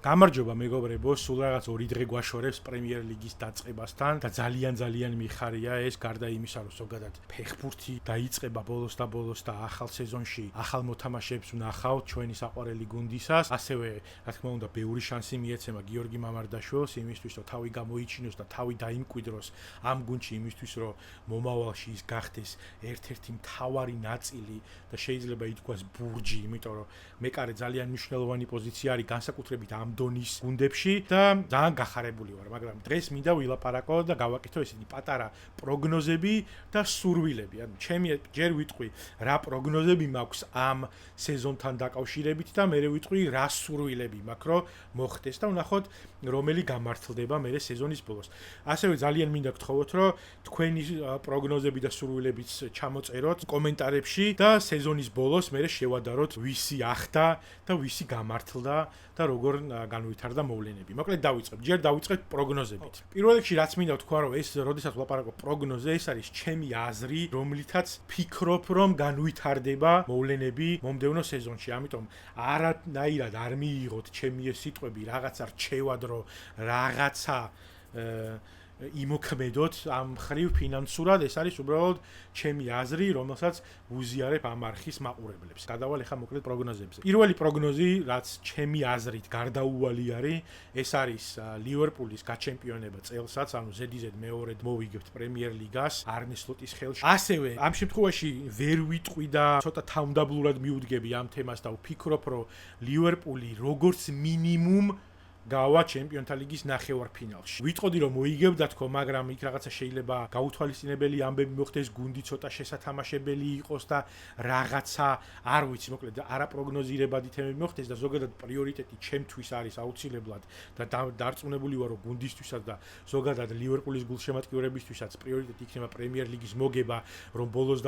გამარჯობა მეგობრებო, სულ რაღაც 2 დღე გვაშორებს პრემიერ ლიგის დაწყებასთან და ძალიან მიხარია ეს გარდა იმისა, რომ ზოგადად ფეხბურთი დაიწყება ბოლოს და ახალ სეზონში ახალ მოთამაშეებს ვნახავთ ჩვენი საყვარელი გუნდისას, ასევე რა თქმა უნდა ბევრი შანსი მიეცემა გიორგი მამარდაშვილს იმისთვის, რომ თავი გამოიჩინოს და თავი დაიმკვიდროს ამ გუნდში იმისთვის, რომ მომავალში ის გახდეს ერთ-ერთი მთავარი ნაწილი და შეიძლება ითქვას ბურჯი, იმიტომ რომ მეკარე ძალიან მნიშვნელოვანი პოზიცია არის განსაკუთრებით ამ დონის გუნდებში და ძალიან გახარებული ვარ, მაგრამ დღეს მინდა ვილაპარაკო და გავაკეთო ესეთი პატარა პროგნოზები და სურვილები. ანუ ჩემი ჯერ ვიტყვი რა პროგნოზები მაქვს ამ სეზონთან დაკავშირებით და მე ვიტყვი რა სურვილები მაქვს, რომ მოხდეს და ვნახოთ რომელი გამართლდება მე სეზონის ბოლოს. ასევე ძალიან მინდა გთხოვოთ, რომ თქვენი პროგნოზები და სურვილებიც ჩამოწეროთ კომენტარებში და სეზონის ბოლოს მე შევადაროთ ვისი ახდა და ვისი გამართლდა და როგორ განვითარდა მოვლენები. მოკლედ დავიწყებ. ჯერ დავიწყებ პროგნოზებით. პირველ რიგში რაც მინდა ვთქვა, რომ ეს როდესაც ვლაპარაკობ პროგნოზე, ეს არის ჩემი აზრი, რომლითაც ფიქრობ, რომ განვითარდება მოვლენები მომდევნო სეზონში. ამიტომ არანაირად არ მიიღოთ ჩემი ეს სიტყვები რაღაცა რჩევად, რომ რაღაცა იმოქმედოთ ამ ხრივ ფინანსურად, ეს არის უბრალოდ ჩემი აზრი, რომელსაც ვუზიარებ ამ არხის მაყურებლებს. გადავალ ახლა მოკლედ პროგნოზებზე. პირველი პროგნოზი, რაც ჩემი აზრით გარდაუვალი არის, ეს არის ლივერპულის გაჩემპიონება წელსაც, ანუ ზედიზედ მეორედ მოვიგებთ პრემიერ ლიგას არნე სლოტის ხელში. ასევე ამ შემთხვევაში ვერ ვიტყვი და ცოტა თავმდაბლურად მივუდგები ამ თემას და ვფიქრობ, რომ ლივერპული როგორც მინიმუმ გავა ჩემპიონთა ლიგის ნახევარფინალში. ვიტყოდი რომ მოიგებდა თქო, მაგრამ იქ რაღაცა შეიძლება გაუთვალისწინებელი ამბები მოხდეს, გუნდი ცოტა შესათამაშებელი იყოს და რაღაცა არ ვიცი, მოკლედ არაპროგნოზირებადი თემები მოხდეს და ზოგადად პრიორიტეტი ჩემთვის არის აუცილებლად და დარწმუნებული ვარ, რომ გუნდისთვისაც და ზოგადად ლივერპულის გულშემატკივრებისთვისაც პრიორიტეტი იქნება პრემიერ ლიგის მოგება, რომ ბოლოს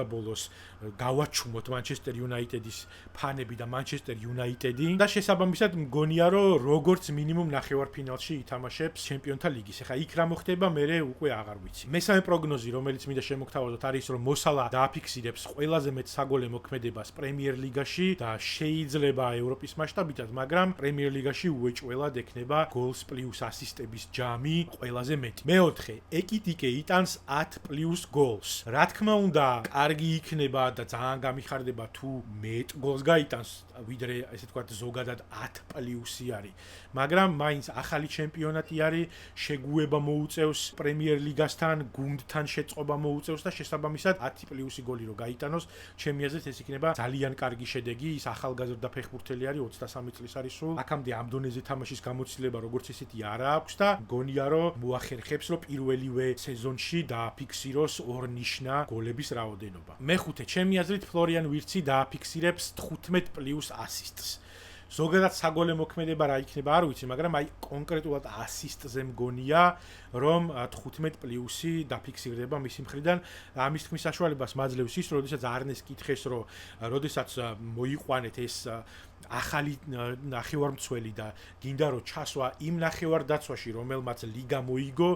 გავაჩუმოთ მანჩესტერ იუნაიტედის ფანები და მანჩესტერ იუნაიტედი და შესაბამისად მგონია, რომ როგორც მინიმუმ ნახევარფინალში ითამაშებს ჩემპიონთა ლიგის. ეხლა იქ რა მოხდება, მე უკვე აღარ ვიცი. მესამე პროგნოზი, რომელიც მინდა შემოგთავაზოთ, არის რომ მოსალა დააფიქსირებს ყველაზე მეტ საგოლე მოქმედებას პრემიერ ლიგაში და შეიძლება ევროპის მასშტაბითაც, მაგრამ პრემიერ ლიგაში უეჭველად ექნება გოლს პლუს ასისტების ჯამი ყველაზე მეტი. მეოთხე, ეკიტიკე იტანს 10 პლუს გოლს. რა თქმა უნდა, კარგი იქნება და ძალიან გამიხარდება თუ მეტ გოლს გაიტანს, ვიდრე ესე ვთქვათ ზოგადად 10 პლუსი არის. მაგრამ მაინც ახალი ჩემპიონატი არის, შეგუება მოუწევს პრემიერ ლიგასთან, გუნდთან შეწყობა მოუწევს და შესაბამისად 10 პლუსი გოლი რო გაიტანოს, ჩემი აზრით ეს იქნება ძალიან კარგი შედეგი. ის ახალგაზრდა ფეხბურთელი არის, 23 წლის არის სულ. აქამდე ამ დონეზე თამაშის გამოცდილება როგორც ესეთი არ აქვს და მგონია რომ მოახერხებს, რომ პირველივე სეზონში დააფიქსიროს ორნიშნა გოლების რაოდენობა. მეხუთე, ჩემი აზრით ფლორიან ვირცი დააფიქსირებს 15 პლუს ასისტს. ზოგადად საგოლე მოქმედება რა იქნება არ ვიცი, მაგრამ აი კონკრეტულად ასისტზე მგონია, რომ 15 პლუსი დაფიქსირდება მისი მხრიდან. ამის თქმის საშუალებას მაძლევს ის, როდესაც არნეს კითხეს, რომ როდესაც მოიყვანეთ ეს ახალი ნახევარმცველი და გინდა რომ ჩასვა იმ ნახევარდაცვაში, რომელმაც ლიგა მოიგო,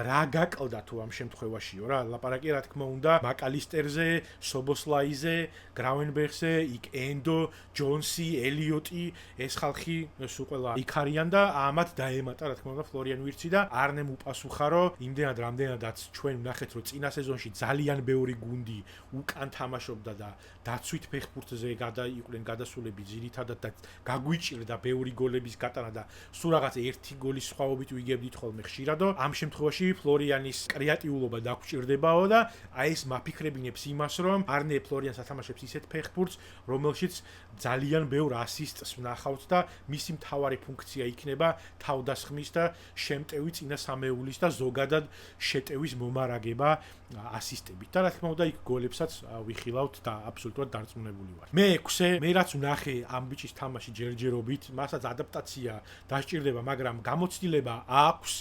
რა გაკლდა თუ ამ შემთხვევაშიო რა, ლაპარაკი რა თქმა უნდა მაკალისტერზე, სობოსლაიზე, გრავენბერგზე, იქ ენდო, ჯონსი, ელიოტი, ეს ხალხი სულ ყველა იქ არიან და ამათ დაემატა რა თქმა უნდა ფლორიან ვირცი და არნემ უპასუხა, რომ იმდენად რამდენადაც ჩვენ ვნახეთ, რომ წინა სეზონში ძალიან ბევრი გუნდი უკან თამაშობდა და დაცვით ფეხბურთზე იყვნენ გადასულები ძირითადად და გაგვიჭირდა ბევრი გოლების გატანა და სულ რაღაც ერთი გოლის სხვაობით ვიგებდით ხოლმე ხშირადო. ამ შემთხვევაში ფლორიანის კრეატიულობა დაგვჭირდებაო და აი ეს მაფიქრებინებს იმას, რომ არნე ფლორიანს ათამაშებს ისეთ ფეხბურთს, რომელშიც ძალიან ბევრ ასისტს ვნახავთ და მისი მთავარი ფუნქცია იქნება თავდასხმის და შემტევი წინა სამეულის და ზოგადად შეტევის მომარაგება ასისტებით. და რა თქმა უნდა იქ გოლებსაც ვიხილავთ და აბსოლუტურად დარწმუნებული ვარ. მეექვსე, მე რაც ვნახე ამ ბიჭის თამაში ჯერჯერობით, მასაც ადაპტაცია დასჭირდება, მაგრამ გამოცდილება აქვს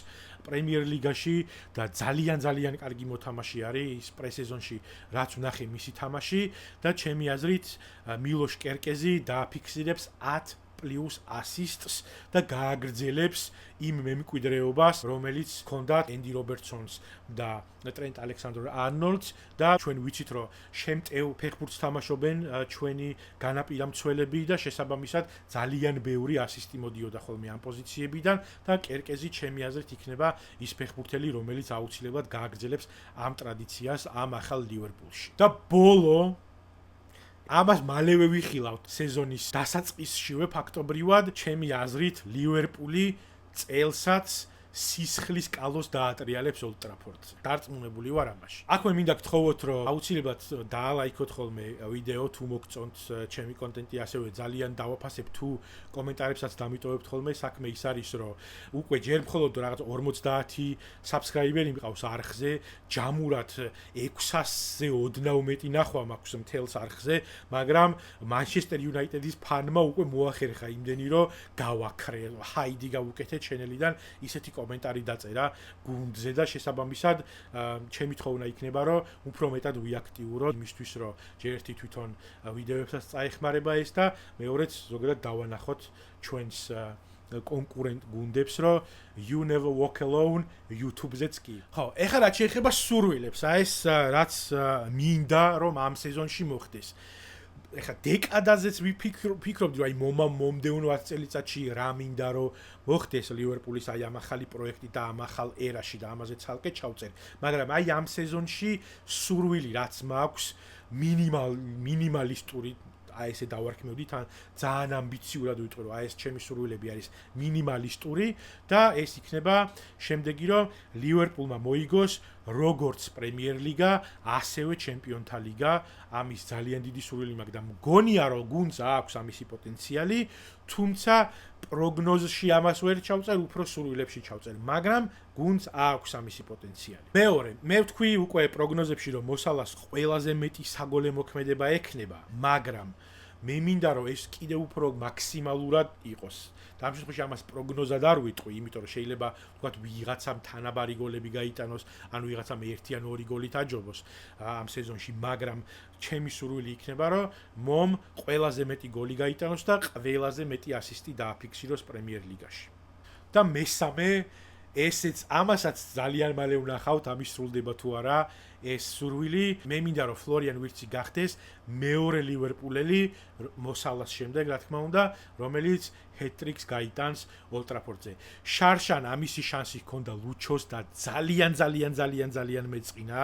პრემიერ ლიგაში და ძალიან კარგი მოთამაშე არის პრესეზონში, რაც ვნახე მისი თამაში და ჩემი აზრით მილოშ კერკეზი დააფიქსირებს 10 პლუს ასისტს და გააგრძელებს იმ მემკვიდრეობას, რომელიც ჰქონდა ენდი რობერტსონს და ტრენტ ალექსანდრ-არნოლდს და ჩვენ ვიცით, რომ შემტევ ფეხბურთს თამაშობენ ჩვენი განაპირა მცველები და შესაბამისად ძალიან ბევრი ასისტი მოდიოდა ხოლმე ამ პოზიციებიდან და კერკეზი ჩემი აზრით იქნება ის ფეხბურთელი, რომელიც აუცილებლად გააგრძელებს ამ ტრადიციას ამ ახალ ლივერპულში. და ბოლო ამას მალევე ვიხილავთ სეზონის დასაწყისშივე ფაქტობრივად, ჩემი აზრით ლივერპული წელსაც სისხლის კალოს დაატრიალებს ოლდ ტრაფორდზე. დარწმუნებული ვარ ამაში. აქვე მინდა გთხოვოთ, რომ აუცილებლად დაალაიქოთ ხოლმე ვიდეო თუ მოგწონთ ჩემი კონტენტი, ასევე ძალიან დავაფასებ თუ კომენტარებსაც დამიტოვებთ ხოლმე. საქმე ის არის, რომ უკვე ჯერ მხოლოდ რაღაც 50 subscriber-ი მყავს არხზე, ჯამურად 600-ზე ოდნავ მეტი ნახვა მაქვს მთელს არხზე, მაგრამ Manchester United-ის ფანმა უკვე მოახერხა იმდენი, რომ გავაქრე, ჰაიდი გავუკეთეთ ჩენელიდან ისეთი კომენტარი დაწერა გუნდზე და შესაბამისად ჩემი თხოვნა იქნება, რომ უფრო მეტად ვიაქტიუროთ იმისთვის, რომ ჯერ ერთი თვითონ ვიდეოებსაც წაეხმარება ეს და მეორეც ზოგადად დავანახოთ ჩვენს კონკურენტ გუნდებს, რომ you never walk alone YouTube-ზეც კი. ხო, ეხლა რაც შეეხება სურვილებს, ეს რაც მინდა რომ ამ სეზონში მოხდეს. ეხლა დეკადაზეც ვიფიქრობდი, რომ აი მომდევნო 10 წელიწადში რა მინდა რომ მოხდეს ლივერპულის აი ამ ახალი პროექტი და ამ ახალ ერაში და ამაზე ცალკე ჩავწერ. მაგრამ აი ამ სეზონში სურვილი რაც მაქვს მინიმალისტური აი ესე დავარქმევდი თან ძალიან ამბიციურად ვიტყვი რომ აი ეს ჩემი სურვილები არის მინიმალისტური და ეს იქნება შემდეგი რომ ლივერპულმა მოიგოს როგორც პრემიერ ლიგა, ასევე ჩემპიონთა ლიგა. ამის ძალიან დიდი სურვილი მაქვს და მგონია რომ გუნდს აქვს ამისი პოტენციალი, თუმცა პროგნოზში ამას ვერ ჩავწერ, უფრო სურვილებში ჩავწერ, მაგრამ გუნდს აქვს ამისი პოტენციალი. მეორე, მე ვთქვი უკვე პროგნოზებში რომ მოსალას ყველაზე მეტი საგოლე მოქმედება ექნება, მაგრამ მე მინდა რომ ეს კიდევ უფრო მაქსიმალურად იყოს. და ამ შემთხვევაში ამას პროგნოზად არ ვიტყვი, იმიტომ რომ შეიძლება ვთქვათ ვიღაცამ თანაბარი გოლები გაიტანოს, ან ვიღაცამ 1 ან 2 გოლით აჯობოს ამ სეზონში, მაგრამ ჩემი სურვილი იქნება რომ მომ ყველაზე მეტი გოლი გაიტანოს და ყველაზე მეტი ასისტი დააფიქსიროს პრემიერ ლიგაში. და მესამე ესეც ამასაც ძალიან მალე ვნახავთ, ამის სრულდება თუ არა ეს სურვილი. მე მინდა რომ ფლორიან ვირცი გახდეს მეორე ლივერპულელი მოსალას შემდეგ, რა თქმა უნდა, რომელიც ჰეტ-ტრიკს გაიტანს ოლდ ტრაფორდზე. შარშან ამისი შანსი ჰქონდა ლუჩოს და ძალიან მეწყინა,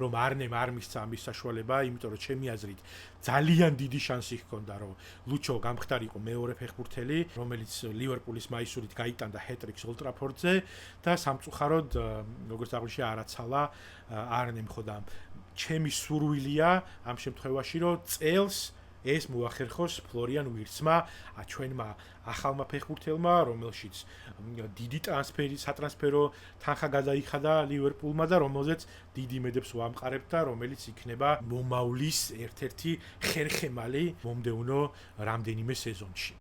რომ არნემ არ მისცა ამის საშუალება, იმიტომ რომ ჩემი აზრით ძალიან დიდი შანსი ჰქონდა, რომ ლუჩო გამხდარიყო მეორე ფეხბურთელი, რომელიც ლივერპულის მაისურით გაიტანდა ჰეტ-ტრიკს ოლდ ტრაფორდზე და სამწუხაროდ, როგორც აღნიშნე, არაცალა არნემ ხოდა. ჩემი სურვილია ამ შემთხვევაში, რომ წელს ეს მოახერხოს ფლორიან ვირცმა, ჩვენმა ახალმა ფეხბურთელმა, რომელშიც დიდი სატრანსფერო თანხა გადაიხადა ლივერპულმა და რომელზეც დიდი იმედებს ვამყარებთ და რომელიც იქნება მომავლის ერთ-ერთი ხერხემალი მომდევნო რამდენიმე სეზონში.